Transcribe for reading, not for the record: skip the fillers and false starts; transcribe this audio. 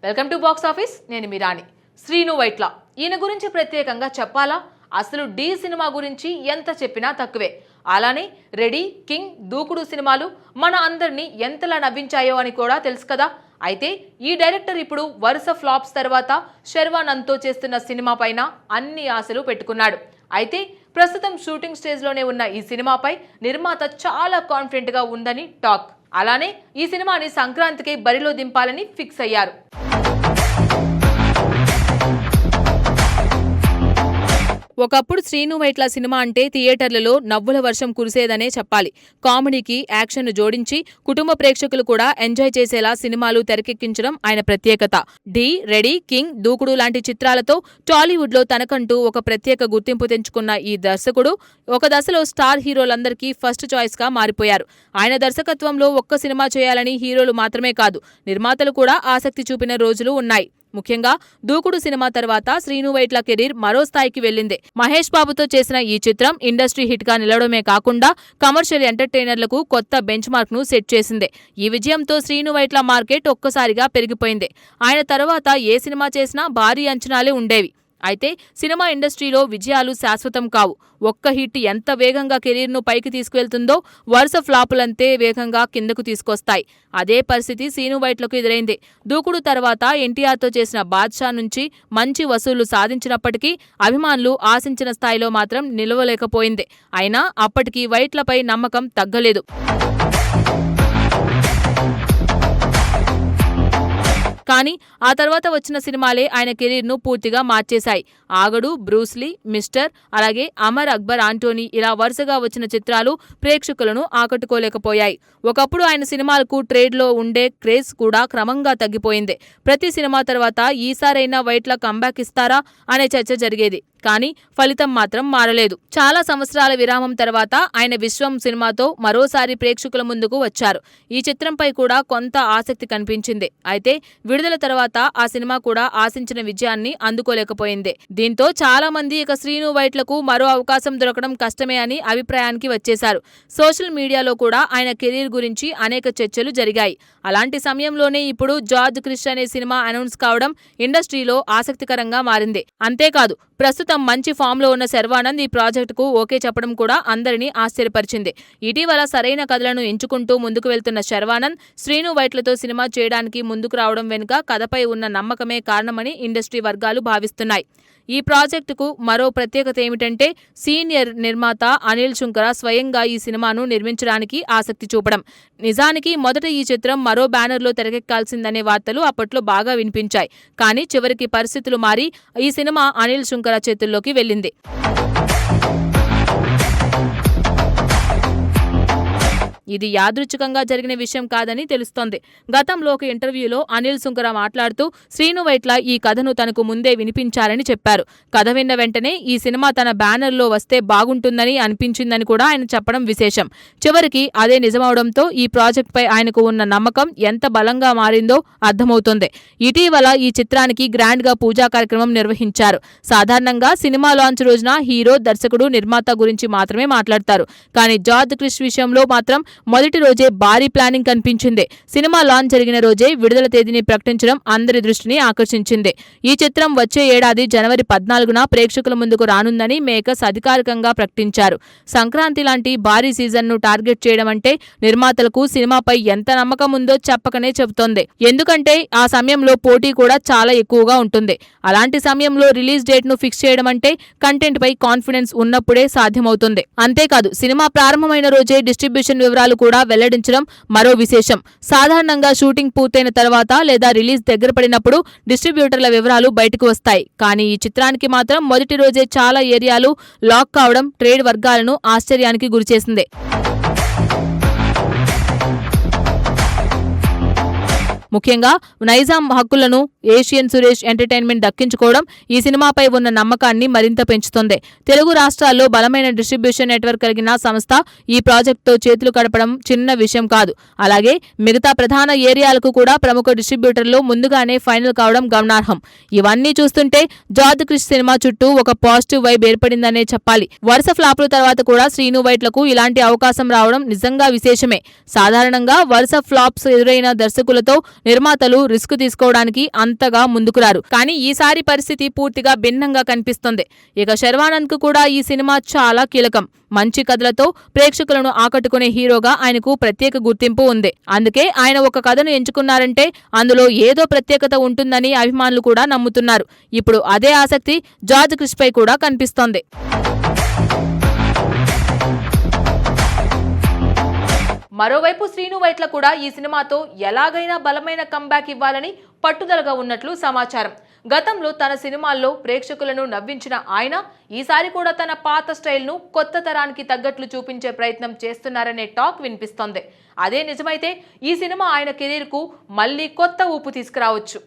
Welcome to box office. నేను మీ రాణి. శ్రీను వైట్ల ఈయన గురించి ప్రత్యేకంగా చెప్పాలా? అసలు డి సినిమా గురించి ఎంత చెప్పినా తక్కువే. అలానే రెడీ, కింగ్, దూకుడు సినిమాలు మన అందరినీ ఎంతలా నవ్వించాయో అని కూడా తెలుసు కదా. అయితే ఈ డైరెక్టర్ ఇప్పుడు వరుస ఫ్లాప్స్ తర్వాత శర్వానంద్తో చేస్తున్న సినిమా పైన అన్ని ఆశలు పెట్టుకున్నాడు. అయితే ప్రస్తుతం షూటింగ్ స్టేజ్లోనే ఉన్న ఈ సినిమాపై నిర్మాత చాలా కాన్ఫిడెంట్ గా ఉందని టాక్. అలానే ఈ సినిమాని సంక్రాంతికి బరిలో దింపాలని ఫిక్స్ అయ్యారు. ఒకప్పుడు శ్రీను వైట్ల సినిమా అంటే థియేటర్లలో నవ్వుల వర్షం కురిసేదనే చెప్పాలి. కామెడీకి యాక్షన్ జోడించి కుటుంబ ప్రేక్షకులు కూడా ఎంజాయ్ చేసేలా సినిమాలు తెరకెక్కించడం ఆయన ప్రత్యేకత. డి, రెడీ, కింగ్, దూకుడు లాంటి చిత్రాలతో టాలీవుడ్ లో తనకంటూ ఒక ప్రత్యేక గుర్తింపు తెంచుకున్న ఈ దర్శకుడు ఒక దశలో స్టార్ హీరోలందరికీ ఫస్ట్ చాయిస్ గా మారిపోయారు. ఆయన దర్శకత్వంలో ఒక్క సినిమా చేయాలని హీరోలు మాత్రమే కాదు, నిర్మాతలు కూడా ఆసక్తి చూపిన రోజులు ఉన్నాయి. ముఖ్యంగా దూకుడు సినిమా తర్వాత శ్రీను వైట్ల కెరీర్ మరో స్థాయికి వెళ్లింది. మహేష్ బాబుతో చేసిన ఈ చిత్రం ఇండస్ట్రీ హిట్ గా నిలవడమే కాకుండా కమర్షియల్ ఎంటర్టైనర్లకు కొత్త బెంచ్ మార్క్ ను సెట్ చేసింది. ఈ విజయంతో శ్రీను వైట్ల మార్కెట్ ఒక్కసారిగా పెరిగిపోయింది. ఆయన తర్వాత ఏ సినిమా చేసినా భారీ అంచనాలే ఉండేవి. అయితే సినిమా ఇండస్ట్రీలో విజయాలు శాశ్వతం కావు. ఒక్క హిట్ ఎంత వేగంగా కెరీర్ను పైకి తీసుకువెళ్తుందో వరుస ఫ్లాపులంతే వేగంగా కిందకు తీసుకొస్తాయి. అదే పరిస్థితి శ్రీను వైట్లకు ఎదురైంది. దూకుడు తర్వాత ఎన్టీఆర్తో చేసిన బాద్షా నుంచి మంచి వసూళ్లు సాధించినప్పటికీ అభిమానులు ఆశించిన స్థాయిలో మాత్రం నిలవలేకపోయింది. అయినా అప్పటికీ వైట్లపై నమ్మకం తగ్గలేదు. కానీ ఆ తర్వాత వచ్చిన సినిమాలే ఆయన కెరీర్ను పూర్తిగా మార్చేశాయి. ఆగడు, బ్రూస్లీ, మిస్టర్, అలాగే అమర్ అక్బర్ ఆంటోనీ ఇలా వరుసగా వచ్చిన చిత్రాలు ప్రేక్షకులను ఆకట్టుకోలేకపోయాయి. ఒకప్పుడు ఆయన సినిమాలకు ట్రేడ్లో ఉండే క్రేజ్ కూడా క్రమంగా తగ్గిపోయింది. ప్రతి సినిమా తర్వాత ఈసారైనా వైట్ల కంబ్యాక్ ఇస్తారా అనే చర్చ జరిగేది. కానీ ఫలితం మాత్రం మారలేదు. చాలా సంవత్సరాల విరామం తర్వాత ఆయన విశ్వం సినిమాతో మరోసారి ప్రేక్షకుల ముందుకు వచ్చారు. ఈ చిత్రంపై కూడా కొంత ఆసక్తి కనిపించింది. అయితే విడుదల తర్వాత ఆ సినిమా కూడా ఆశించిన విజయాన్ని అందుకోలేకపోయింది. దీంతో చాలా మంది ఇక శ్రీను వైట్లకు మరో అవకాశం దొరకడం కష్టమే అని అభిప్రాయానికి వచ్చేశారు. సోషల్ మీడియాలో కూడా ఆయన కెరీర్ గురించి అనేక చర్చలు జరిగాయి. అలాంటి సమయంలోనే ఇప్పుడు జార్జ్ క్రిష్ అనే సినిమా అనౌన్స్ కావడం ఇండస్ట్రీలో ఆసక్తికరంగా మారింది. అంతేకాదు ప్రస్తుతం మంచి ఫామ్ లో ఉన్న శర్వానంద్ ఈ ప్రాజెక్టుకు ఓకే చెప్పడం కూడా అందరినీ ఆశ్చర్యపరిచింది. ఇటీవల సరైన కథలను ఎంచుకుంటూ ముందుకు వెళ్తున్న శర్వానంద్ శ్రీను వైట్లతో సినిమా చేయడానికి ముందుకు రావడం వెనుక కథపై ఉన్న నమ్మకమే కారణమని ఇండస్ట్రీ వర్గాలు భావిస్తున్నాయి. ఈ ప్రాజెక్టుకు మరో ప్రత్యేకత ఏమిటంటే సీనియర్ నిర్మాత అనిల్ శుంకర స్వయంగా ఈ సినిమాను నిర్మించడానికి ఆసక్తి చూపడం. నిజానికి మొదట ఈ చిత్రం మరో బ్యానర్లో తెరకెక్కాల్సిందనే వార్తలు అప్పట్లో బాగా వినిపించాయి. కానీ చివరికి పరిస్థితులు మారి ఈ సినిమా అనిల్ శుంకర చేతుల్లోకి వెళ్ళింది. ఇది యాదృచ్ఛికంగా జరిగిన విషయం కాదని తెలుస్తోంది. గతంలో ఒక ఇంటర్వ్యూలో అనిల్ శుంకర మాట్లాడుతూ శ్రీను వైట్ల ఈ కథను తనకు ముందే వినిపించారని చెప్పారు. కథ విన్న వెంటనే ఈ సినిమా తన బ్యానర్లో వస్తే బాగుంటుందని అనిపించిందని కూడా ఆయన చెప్పడం విశేషం. చివరికి అదే నిజమవడంతో ఈ ప్రాజెక్టుపై ఆయనకు ఉన్న నమ్మకం ఎంత బలంగా మారిందో అర్థమవుతోంది. ఇటీవల ఈ చిత్రానికి గ్రాండ్ గా పూజా కార్యక్రమం నిర్వహించారు. సాధారణంగా సినిమా లాంచ్ రోజున హీరో, దర్శకుడు, నిర్మాత గురించి మాత్రమే మాట్లాడతారు. కానీ జార్జ్ క్రిష్ విషయంలో మాత్రం మొదటి రోజే భారీ ప్లానింగ్ కనిపించింది. సినిమా లాంచ్ జరిగిన రోజే విడుదల తేదీని ప్రకటించడం అందరి దృష్టిని ఆకర్షించింది. ఈ చిత్రం వచ్చే ఏడాది జనవరి 14న ప్రేక్షకుల ముందుకు రానుందని మేకర్స్ అధికారికంగా ప్రకటించారు. సంక్రాంతి లాంటి భారీ సీజన్ను టార్గెట్ చేయడం అంటే నిర్మాతలకు సినిమాపై ఎంత నమ్మకం ఉందో చెప్పకనే చెబుతోంది. ఎందుకంటే ఆ సమయంలో పోటీ కూడా చాలా ఎక్కువగా ఉంటుంది. అలాంటి సమయంలో రిలీజ్ డేట్ ను ఫిక్స్ చేయడం అంటే కంటెంట్ పై కాన్ఫిడెన్స్ ఉన్నప్పుడే సాధ్యమవుతుంది. అంతేకాదు సినిమా ప్రారంభమైన రోజే డిస్ట్రిబ్యూషన్ వివరాలు కూడా వెల్లడించడం మరో విశేషం. సాధారణంగా షూటింగ్ పూర్తయిన తర్వాత లేదా రిలీజ్ దగ్గర పడినప్పుడు డిస్ట్రిబ్యూటర్ల వివరాలు బయటకు వస్తాయి. కానీ ఈ చిత్రానికి మాత్రం మొదటి రోజే చాలా ఏరియాలు లాక్ కావడం ట్రేడ్ వర్గాలను ఆశ్చర్యానికి గురిచేసింది. ముఖ్యంగా నైజాం హక్కులను ఏషియన్ సురేష్ ఎంటర్టైన్మెంట్ దక్కించుకోవడం ఈ సినిమాపై ఉన్న నమ్మకాన్ని మరింత పెంచుతోంది. తెలుగు రాష్ట్రాల్లో బలమైన డిస్ట్రిబ్యూషన్ నెట్వర్క్ కలిగిన సంస్థ ఈ ప్రాజెక్టుతో చేతులు కడపడం చిన్న విషయం కాదు. అలాగే మిగతా ప్రధాన ఏరియాలకు కూడా ప్రముఖ డిస్ట్రిబ్యూటర్లు ముందుగానే ఫైనల్ కావడం గమనార్హం. ఇవన్నీ చూస్తుంటే జార్జ్ క్రిష్ సినిమా చుట్టూ ఒక పాజిటివ్ వైబ్ ఏర్పడిందనే చెప్పాలి. వరుస ఫ్లాపుల తర్వాత కూడా శ్రీను వైట్లకు ఇలాంటి అవకాశం రావడం నిజంగా విశేషమే. సాధారణంగా వరుస ఫ్లాప్స్ ఎదురైన దర్శకులతో నిర్మాతలు రిస్క్ తీసుకోవడానికి అంత అంతగా ముందుకు రారు. కానీ ఈసారి పరిస్థితి పూర్తిగా భిన్నంగా కనిపిస్తుంది. ఇక శర్వానంద్ కు కూడా ఈ సినిమా చాలా కీలకం. మంచి కథలతో ప్రేక్షకులను ఆకట్టుకునే హీరోగా ఆయనకు ప్రత్యేక గుర్తింపు ఉంది. అందుకే ఆయన ఒక కథను ఎంచుకున్నారంటే అందులో ఏదో ప్రత్యేకత ఉంటుందని అభిమానులు కూడా నమ్ముతున్నారు. ఇప్పుడు అదే ఆసక్తి జార్జ్ క్రిష్ పై కూడా కనిపిస్తోంది. మరోవైపు శ్రీను వైట్ల కూడా ఈ సినిమాతో ఎలాగైనా బలమైన కంబ్యాక్ ఇవ్వాలని పట్టుదలగా ఉన్నట్లు సమాచారం. గతంలో తన సినిమాల్లో ప్రేక్షకులను నవ్వించిన ఆయన ఈసారి కూడా తన పాత స్టైల్ను కొత్త తరానికి తగ్గట్లు చూపించే ప్రయత్నం చేస్తున్నారనే టాక్ వినిపిస్తోంది. అదే నిజమైతే ఈ సినిమా ఆయన కెరీర్కు మళ్లీ కొత్త ఊపు తీసుకురావచ్చు.